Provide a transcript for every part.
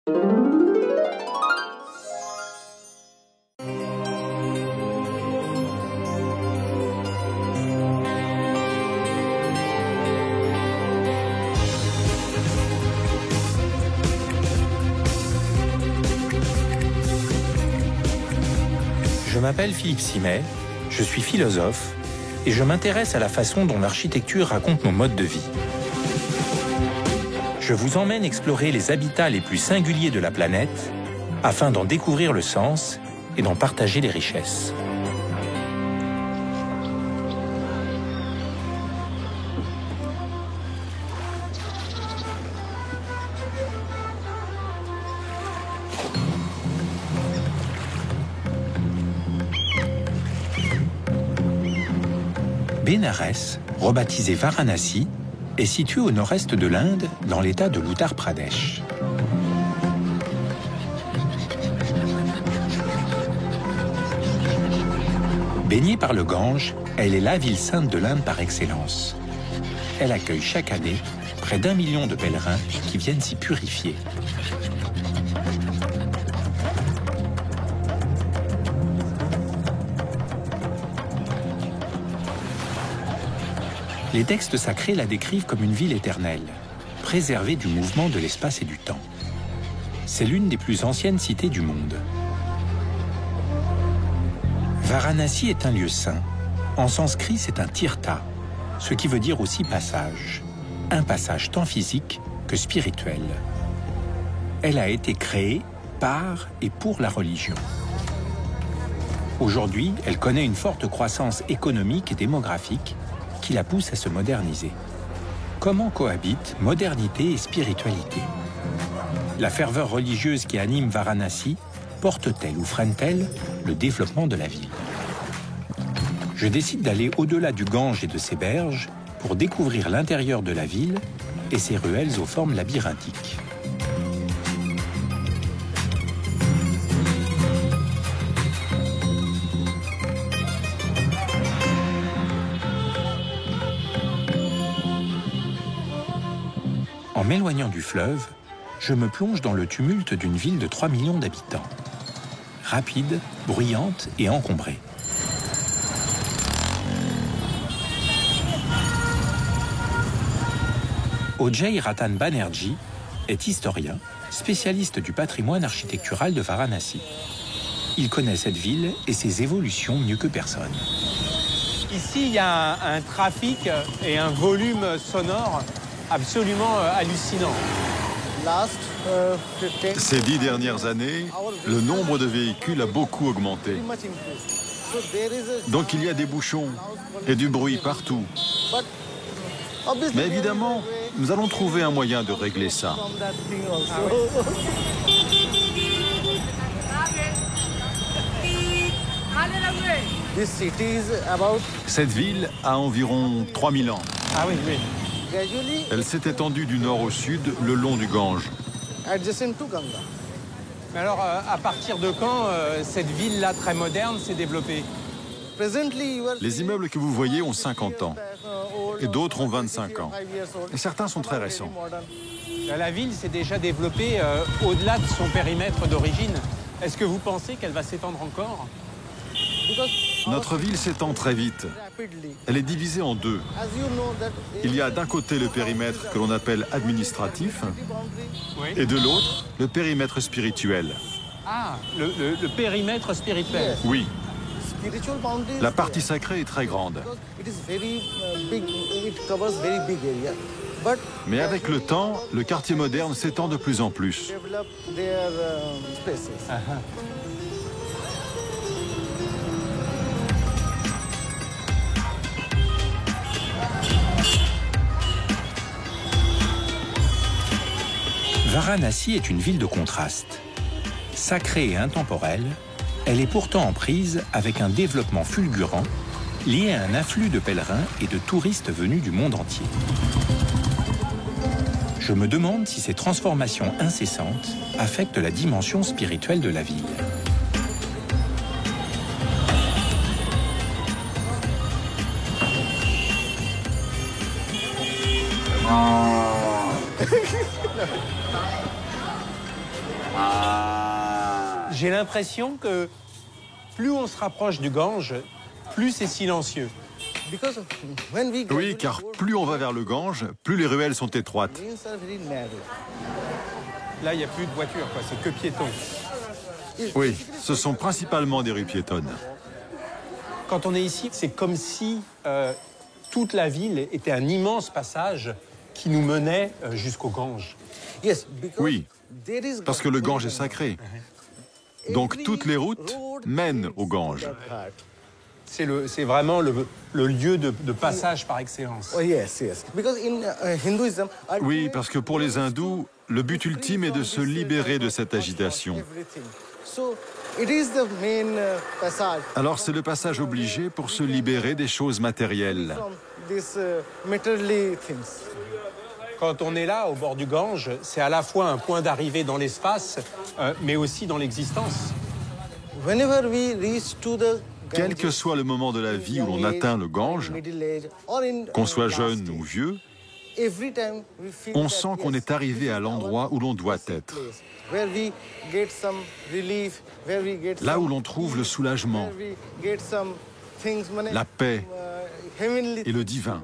Je m'appelle Philippe Simet, je suis philosophe et je m'intéresse à la façon dont l'architecture raconte nos modes de vie. Je vous emmène explorer les habitats les plus singuliers de la planète afin d'en découvrir le sens et d'en partager les richesses. Bénarès, rebaptisé Varanasi, est situé au nord-est de l'Inde, dans l'état de l'Uttar Pradesh. Baignée par le Gange, elle est la ville sainte de l'Inde par excellence. Elle accueille chaque année près d'1 million de pèlerins qui viennent s'y purifier. Les textes sacrés la décrivent comme une ville éternelle, préservée du mouvement de l'espace et du temps. C'est l'une des plus anciennes cités du monde. Varanasi est un lieu saint. En sanskrit, c'est un tirtha, ce qui veut dire aussi passage. Un passage tant physique que spirituel. Elle a été créée par et pour la religion. Aujourd'hui, elle connaît une forte croissance économique et démographique qui la pousse à se moderniser. Comment cohabitent modernité et spiritualité? La ferveur religieuse qui anime Varanasi porte-t-elle ou freine-t-elle le développement de la ville? Je décide d'aller au-delà du Gange et de ses berges pour découvrir l'intérieur de la ville et ses ruelles aux formes labyrinthiques. En m'éloignant du fleuve, je me plonge dans le tumulte d'une ville de 3 millions d'habitants. Rapide, bruyante et encombrée. Ojay Ratan Banerjee est historien, spécialiste du patrimoine architectural de Varanasi. Il connaît cette ville et ses évolutions mieux que personne. Ici, il y a un trafic et un volume sonore absolument hallucinant. Ces 10 dernières années, le nombre de véhicules a beaucoup augmenté. Donc il y a des bouchons et du bruit partout. Mais évidemment, nous allons trouver un moyen de régler ça. Cette ville a environ 3000 ans. Ah oui, oui. Elle s'est étendue du nord au sud le long du Gange. Mais alors, à partir de quand cette ville-là très moderne s'est développée? Les immeubles que vous voyez ont 50 ans et d'autres ont 25 ans. Et certains sont très récents. La ville s'est déjà développée au-delà de son périmètre d'origine. Est-ce que vous pensez qu'elle va s'étendre encore? Notre ville s'étend très vite. Elle est divisée en deux. Il y a d'un côté le périmètre que l'on appelle administratif et de l'autre le périmètre spirituel. Ah, le périmètre spirituel. Oui. La partie sacrée est très grande. Mais avec le temps, le quartier moderne s'étend de plus en plus. Varanasi est une ville de contraste. Sacrée et intemporelle, elle est pourtant en prise avec un développement fulgurant lié à un afflux de pèlerins et de touristes venus du monde entier. Je me demande si ces transformations incessantes affectent la dimension spirituelle de la ville. J'ai l'impression que plus on se rapproche du Gange, plus c'est silencieux. Oui, car plus on va vers le Gange, plus les ruelles sont étroites. Là, il n'y a plus de voitures, quoi. C'est que piétons. Oui, ce sont principalement des rues piétonnes. Quand on est ici, c'est comme si toute la ville était un immense passage qui nous menait jusqu'au Gange. Oui, parce que le Gange est sacré. Donc toutes les routes mènent au Gange. C'est vraiment le lieu de passage par excellence. Oui, parce que pour les hindous, le but ultime est de se libérer de cette agitation. Alors c'est le passage obligé pour se libérer des choses matérielles. Quand on est là, au bord du Gange, c'est à la fois un point d'arrivée dans l'espace, mais aussi dans l'existence. Quel que soit le moment de la vie où l'on atteint le Gange, qu'on soit jeune ou vieux, on sent qu'on est arrivé à l'endroit où l'on doit être. Là où l'on trouve le soulagement, la paix et le divin.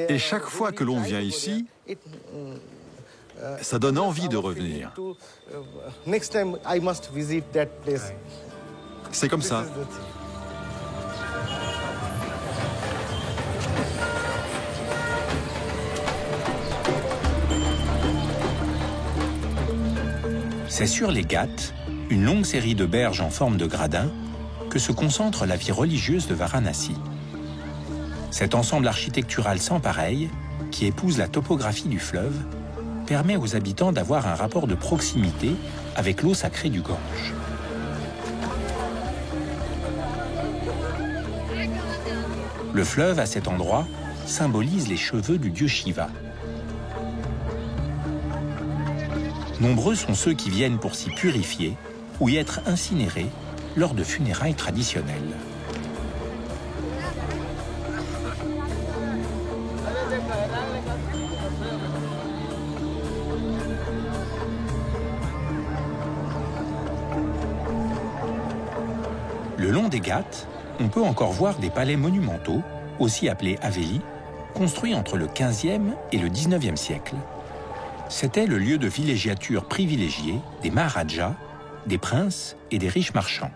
Et chaque fois que l'on vient ici, ça donne envie de revenir. C'est comme ça. C'est sur les Ghats, une longue série de berges en forme de gradin, que se concentre la vie religieuse de Varanasi. Cet ensemble architectural sans pareil, qui épouse la topographie du fleuve, permet aux habitants d'avoir un rapport de proximité avec l'eau sacrée du Gange. Le fleuve, à cet endroit, symbolise les cheveux du dieu Shiva. Nombreux sont ceux qui viennent pour s'y purifier ou y être incinérés lors de funérailles traditionnelles. Le long des Ghats, on peut encore voir des palais monumentaux, aussi appelés Haveli, construits entre le XVe et le XIXe siècle. C'était le lieu de villégiature privilégié des Maharajas, des princes et des riches marchands.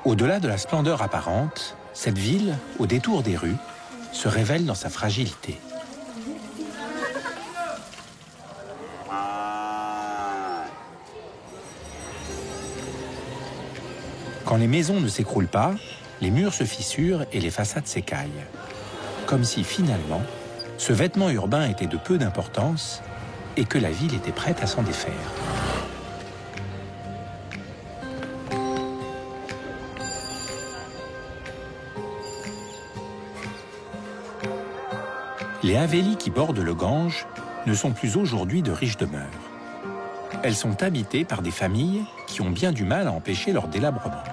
Au-delà de la splendeur apparente, cette ville, au détour des rues, se révèle dans sa fragilité. Quand les maisons ne s'écroulent pas, les murs se fissurent et les façades s'écaillent. Comme si, finalement, ce vêtement urbain était de peu d'importance et que la ville était prête à s'en défaire. Les Havelis qui bordent le Gange ne sont plus aujourd'hui de riches demeures. Elles sont habitées par des familles qui ont bien du mal à empêcher leur délabrement.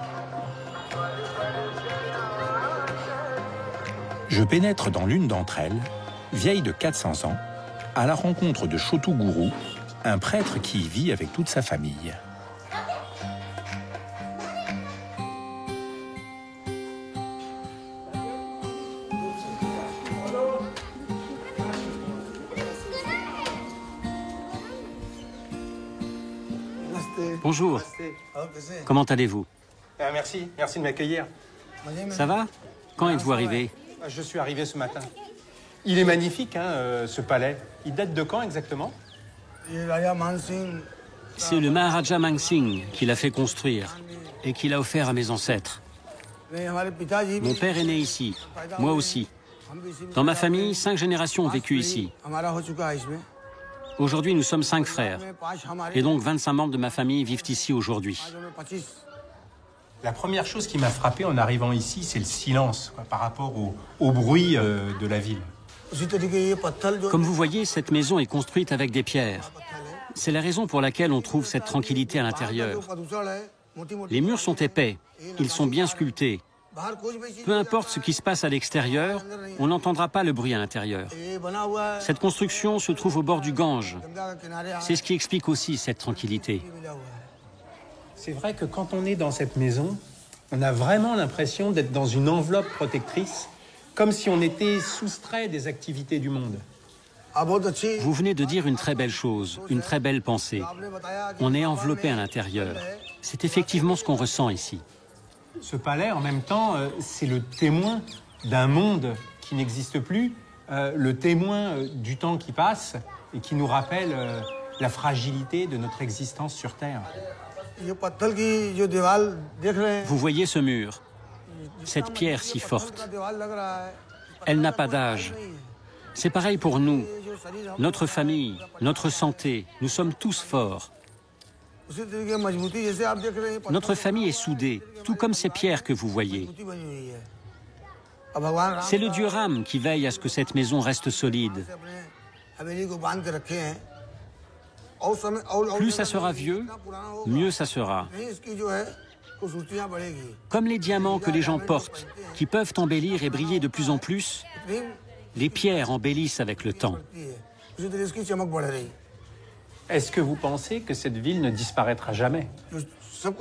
Je pénètre dans l'une d'entre elles, vieille de 400 ans, à la rencontre de Chotu Guru, un prêtre qui y vit avec toute sa famille. Bonjour, comment allez-vous? Merci de m'accueillir. Ça va? Quand êtes-vous arrivé? Je suis arrivé ce matin. Il est magnifique, hein, ce palais. Il date de quand exactement? C'est le Maharaja Mang Singh qui l'a fait construire et qui l'a offert à mes ancêtres. Mon père est né ici, moi aussi. Dans ma famille, 5 générations ont vécu ici. Aujourd'hui, nous sommes 5 frères. Et donc 25 membres de ma famille vivent ici aujourd'hui. La première chose qui m'a frappé en arrivant ici, c'est le silence par rapport au bruit de la ville. Comme vous voyez, cette maison est construite avec des pierres. C'est la raison pour laquelle on trouve cette tranquillité à l'intérieur. Les murs sont épais, ils sont bien sculptés. Peu importe ce qui se passe à l'extérieur, on n'entendra pas le bruit à l'intérieur. Cette construction se trouve au bord du Gange. C'est ce qui explique aussi cette tranquillité. C'est vrai que quand on est dans cette maison, on a vraiment l'impression d'être dans une enveloppe protectrice, comme si on était soustrait des activités du monde. Vous venez de dire une très belle chose, une très belle pensée. On est enveloppé à l'intérieur. C'est effectivement ce qu'on ressent ici. Ce palais, en même temps, c'est le témoin d'un monde qui n'existe plus, le témoin du temps qui passe et qui nous rappelle la fragilité de notre existence sur Terre. Vous voyez ce mur, cette pierre si forte. Elle n'a pas d'âge. C'est pareil pour nous, notre famille, notre santé, nous sommes tous forts. Notre famille est soudée, tout comme ces pierres que vous voyez. C'est le dieu Ram qui veille à ce que cette maison reste solide. Plus ça sera vieux, mieux ça sera. Comme les diamants que les gens portent, qui peuvent embellir et briller de plus en plus, les pierres embellissent avec le temps. Est-ce que vous pensez que cette ville ne disparaîtra jamais?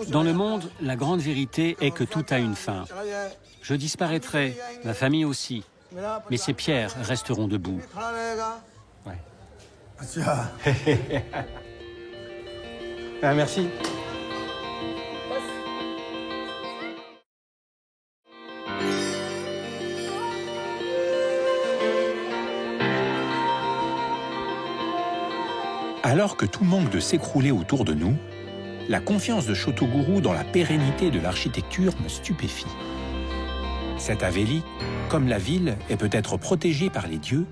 Dans le monde, la grande vérité est que tout a une fin. Je disparaîtrai, ma famille aussi, mais ces pierres resteront debout. Ouais. Ah, merci. Alors que tout manque de s'écrouler autour de nous, la confiance de Choto-Guru dans la pérennité de l'architecture me stupéfie. Cette Haveli, comme la ville, est peut-être protégée par les dieux,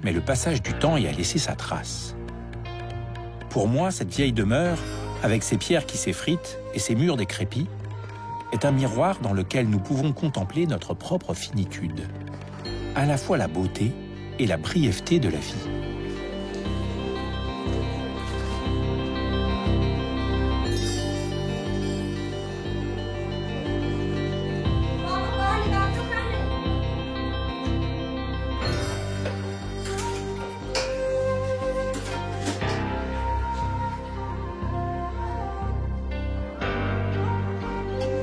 mais le passage du temps y a laissé sa trace. Pour moi, cette vieille demeure, avec ses pierres qui s'effritent et ses murs décrépits, est un miroir dans lequel nous pouvons contempler notre propre finitude, à la fois la beauté et la brièveté de la vie.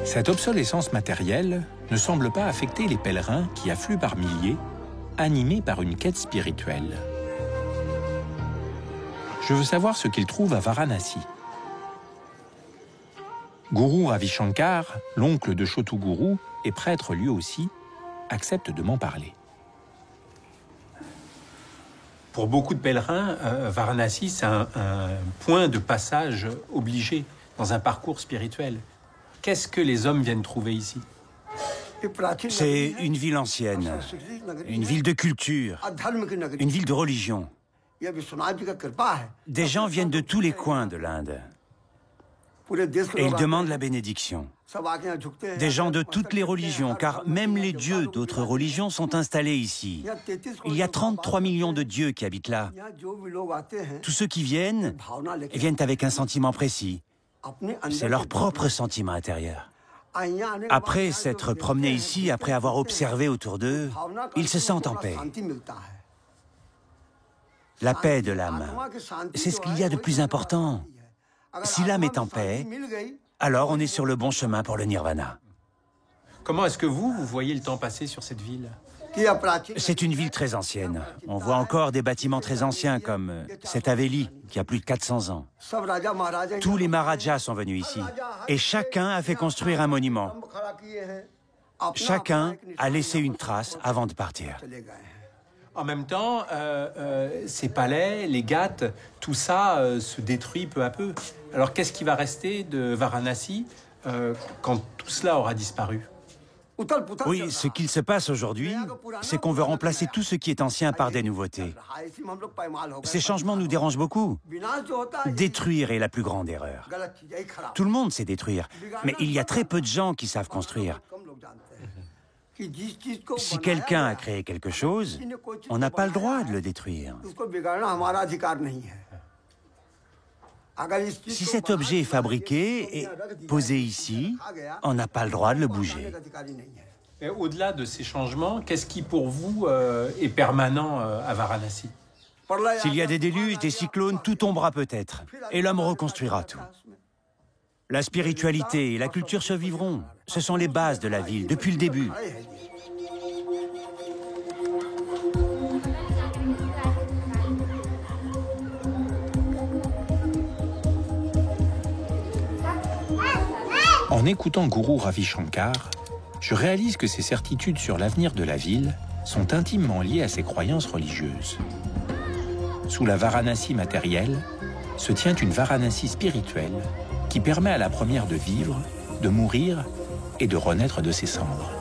Cette obsolescence matérielle ne semble pas affecter les pèlerins qui affluent par milliers, animés par une quête spirituelle. Je veux savoir ce qu'ils trouvent à Varanasi. Guru Ravi Shankar, l'oncle de Choto-Guru et prêtre lui aussi, accepte de m'en parler. Pour beaucoup de pèlerins, Varanasi, c'est un point de passage obligé dans un parcours spirituel. Qu'est-ce que les hommes viennent trouver ici? C'est une ville ancienne, une ville de culture, une ville de religion. Des gens viennent de tous les coins de l'Inde et ils demandent la bénédiction. Des gens de toutes les religions, car même les dieux d'autres religions sont installés ici. Il y a 33 millions de dieux qui habitent là. Tous ceux qui viennent avec un sentiment précis. C'est leur propre sentiment intérieur. Après s'être promenés ici, après avoir observé autour d'eux, ils se sentent en paix. La paix de l'âme, c'est ce qu'il y a de plus important. Si l'âme est en paix, alors on est sur le bon chemin pour le nirvana. Comment est-ce que vous voyez le temps passer sur cette ville? C'est une ville très ancienne. On voit encore des bâtiments très anciens comme cette Haveli qui a plus de 400 ans. Tous les Maharajas sont venus ici et chacun a fait construire un monument. Chacun a laissé une trace avant de partir. En même temps, ces palais, les ghates, tout ça se détruit peu à peu. Alors qu'est-ce qui va rester de Varanasi quand tout cela aura disparu? Oui, ce qu'il se passe aujourd'hui, c'est qu'on veut remplacer tout ce qui est ancien par des nouveautés. Ces changements nous dérangent beaucoup. Détruire est la plus grande erreur. Tout le monde sait détruire, mais il y a très peu de gens qui savent construire. Si quelqu'un a créé quelque chose, on n'a pas le droit de le détruire. Si cet objet est fabriqué et posé ici, on n'a pas le droit de le bouger. Au-delà de ces changements, qu'est-ce qui pour vous est permanent à Varanasi? S'il y a des déluges, des cyclones, tout tombera peut-être. Et l'homme reconstruira tout. La spiritualité et la culture survivront. Ce sont les bases de la ville, depuis le début. En écoutant Guru Ravi Shankar, je réalise que ses certitudes sur l'avenir de la ville sont intimement liées à ses croyances religieuses. Sous la Varanasi matérielle se tient une Varanasi spirituelle qui permet à la première de vivre, de mourir et de renaître de ses cendres.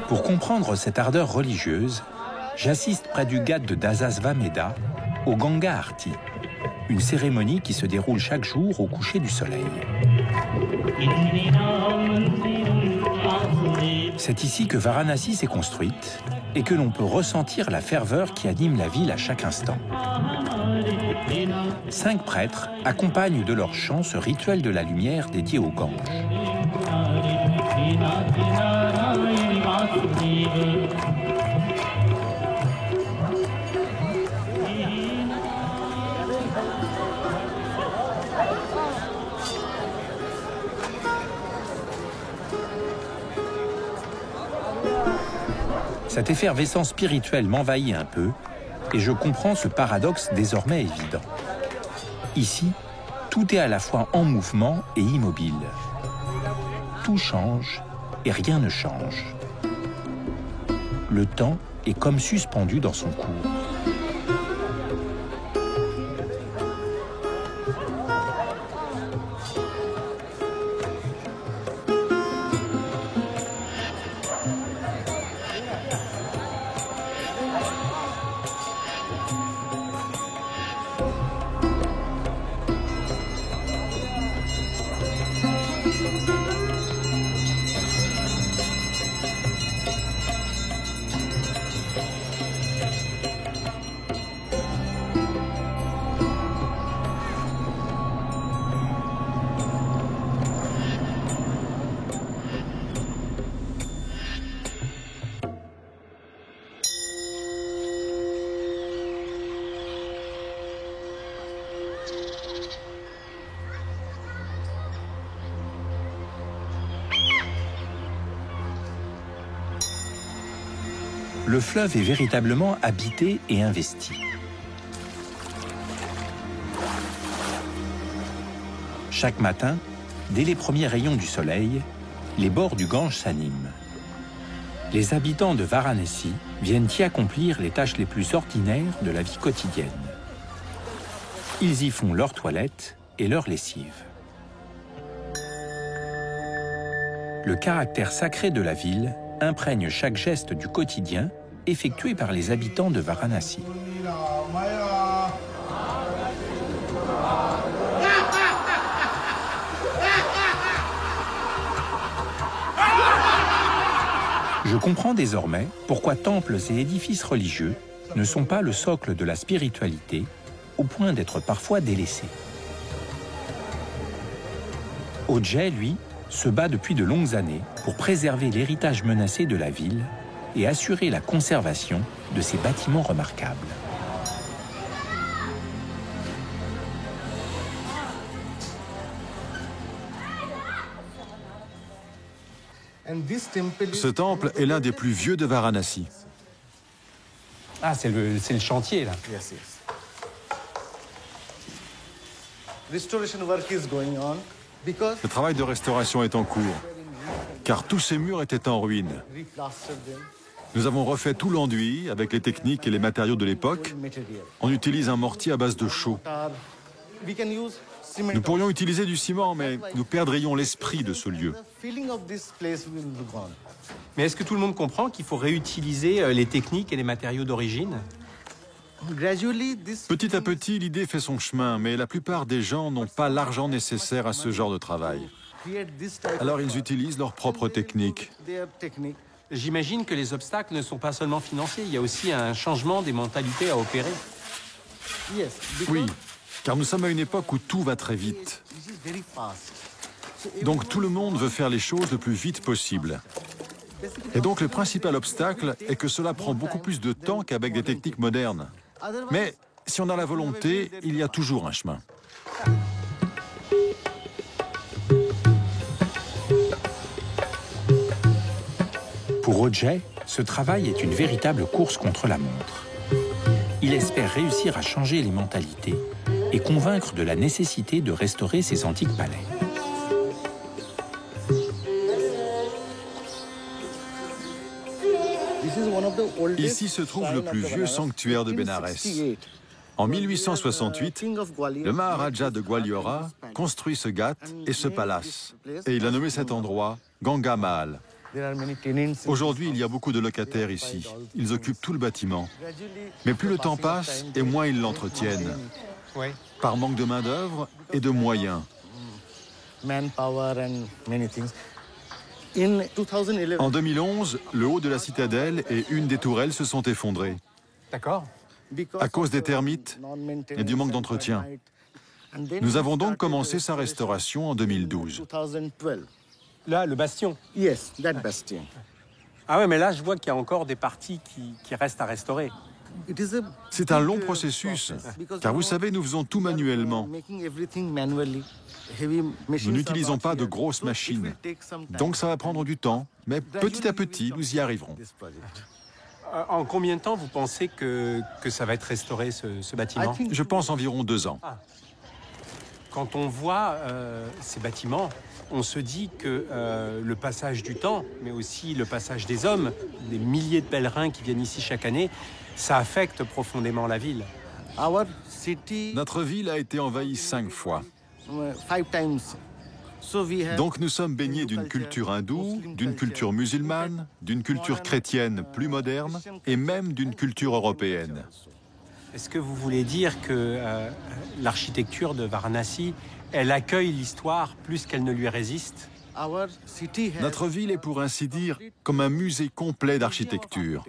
Pour comprendre cette ardeur religieuse, j'assiste près du ghat de Dasasvamedha au Ganga Arti, une cérémonie qui se déroule chaque jour au coucher du soleil. C'est ici que Varanasi s'est construite et que l'on peut ressentir la ferveur qui anime la ville à chaque instant. 5 prêtres accompagnent de leur chant ce rituel de la lumière dédié au Gange. Cette effervescence spirituelle m'envahit un peu et je comprends ce paradoxe désormais évident. Ici, tout est à la fois en mouvement et immobile. Tout change et rien ne change. Le temps est comme suspendu dans son cours. Le fleuve est véritablement habité et investi. Chaque matin, dès les premiers rayons du soleil, les bords du Gange s'animent. Les habitants de Varanasi viennent y accomplir les tâches les plus ordinaires de la vie quotidienne. Ils y font leur toilette et leur lessive. Le caractère sacré de la ville imprègne chaque geste du quotidien effectué par les habitants de Varanasi. Je comprends désormais pourquoi temples et édifices religieux ne sont pas le socle de la spiritualité, au point d'être parfois délaissés. Ojai, lui, se bat depuis de longues années pour préserver l'héritage menacé de la ville et assurer la conservation de ses bâtiments remarquables. Ce temple est l'un des plus vieux de Varanasi. Ah, c'est le chantier, là. Le travail de restauration est en cours, car tous ces murs étaient en ruine. Nous avons refait tout l'enduit avec les techniques et les matériaux de l'époque. On utilise un mortier à base de chaux. Nous pourrions utiliser du ciment, mais nous perdrions l'esprit de ce lieu. Mais est-ce que tout le monde comprend qu'il faut réutiliser les techniques et les matériaux d'origine? Petit à petit, l'idée fait son chemin, mais la plupart des gens n'ont pas l'argent nécessaire à ce genre de travail. Alors ils utilisent leurs propres techniques. J'imagine que les obstacles ne sont pas seulement financiers, il y a aussi un changement des mentalités à opérer. Oui, car nous sommes à une époque où tout va très vite. Donc tout le monde veut faire les choses le plus vite possible. Et donc le principal obstacle est que cela prend beaucoup plus de temps qu'avec des techniques modernes. Mais si on a la volonté, il y a toujours un chemin. Pour Ojai, ce travail est une véritable course contre la montre. Il espère réussir à changer les mentalités et convaincre de la nécessité de restaurer ces antiques palais. Ici se trouve le plus vieux sanctuaire de Bénarès. En 1868, le Maharaja de Gwaliora construit ce ghat et ce palace. Et il a nommé cet endroit Ganga Mahal. Aujourd'hui, il y a beaucoup de locataires ici. Ils occupent tout le bâtiment. Mais plus le temps passe et moins ils l'entretiennent. Par manque de main-d'œuvre et de moyens. En 2011, le haut de la citadelle et une des tourelles se sont effondrés. D'accord. À cause des termites et du manque d'entretien. Nous avons donc commencé sa restauration en 2012. Là, le bastion. Yes, that bastion. Ah ouais, mais là, je vois qu'il y a encore des parties qui restent à restaurer. C'est un long processus, car vous savez, nous faisons tout manuellement. Nous n'utilisons pas de grosses machines, donc ça va prendre du temps, mais petit à petit, nous y arriverons. En combien de temps vous pensez que ça va être restauré, ce bâtiment? Je pense environ 2 ans. Quand on voit ces bâtiments, on se dit que le passage du temps, mais aussi le passage des hommes, des milliers de pèlerins qui viennent ici chaque année, ça affecte profondément la ville. Notre ville a été envahie 5 fois. Donc nous sommes baignés d'une culture hindoue, d'une culture musulmane, d'une culture chrétienne plus moderne et même d'une culture européenne. Est-ce que vous voulez dire que l'architecture de Varanasi, elle accueille l'histoire plus qu'elle ne lui résiste? Notre ville est pour ainsi dire comme un musée complet d'architecture.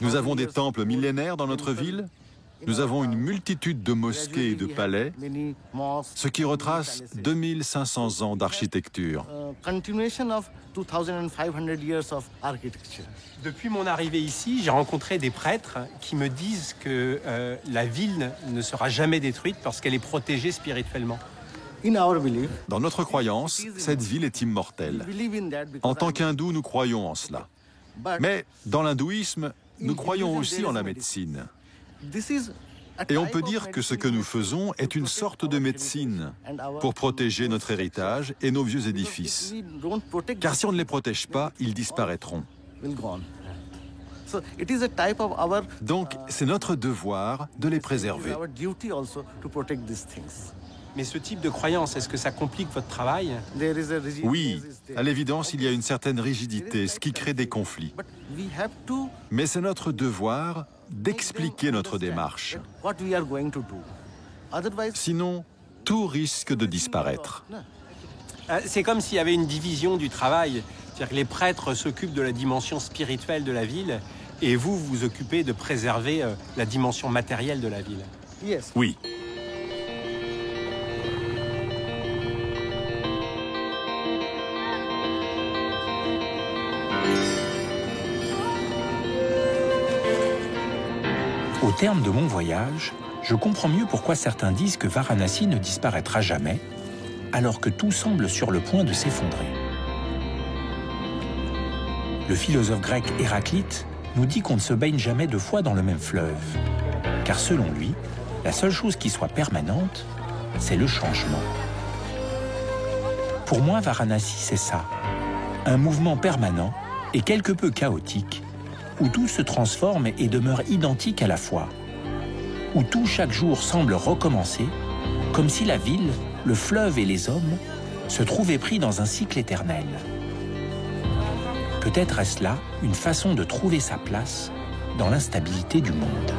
Nous avons des temples millénaires dans notre ville. Nous avons une multitude de mosquées et de palais, ce qui retrace 2500 ans d'architecture. Depuis mon arrivée ici, j'ai rencontré des prêtres qui me disent que la ville ne sera jamais détruite parce qu'elle est protégée spirituellement. Dans notre croyance, cette ville est immortelle. En tant qu'hindous, nous croyons en cela. Mais dans l'hindouisme, nous croyons aussi en la médecine. Et on peut dire que ce que nous faisons est une sorte de médecine pour protéger notre héritage et nos vieux édifices. Car si on ne les protège pas, ils disparaîtront. Donc, c'est notre devoir de les préserver. Mais ce type de croyance, est-ce que ça complique votre travail? Oui, à l'évidence, il y a une certaine rigidité, ce qui crée des conflits. Mais c'est notre devoir d'expliquer notre démarche. Sinon, tout risque de disparaître. C'est comme s'il y avait une division du travail. C'est-à-dire que les prêtres s'occupent de la dimension spirituelle de la ville et vous vous occupez de préserver la dimension matérielle de la ville. Oui. Au terme de mon voyage, je comprends mieux pourquoi certains disent que Varanasi ne disparaîtra jamais, alors que tout semble sur le point de s'effondrer. Le philosophe grec Héraclite nous dit qu'on ne se baigne jamais 2 fois dans le même fleuve, car selon lui, la seule chose qui soit permanente, c'est le changement. Pour moi, Varanasi, c'est ça, un mouvement permanent et quelque peu chaotique, où tout se transforme et demeure identique à la fois. où tout chaque jour semble recommencer, comme si la ville, le fleuve et les hommes se trouvaient pris dans un cycle éternel. Peut-être est-ce là une façon de trouver sa place dans l'instabilité du monde.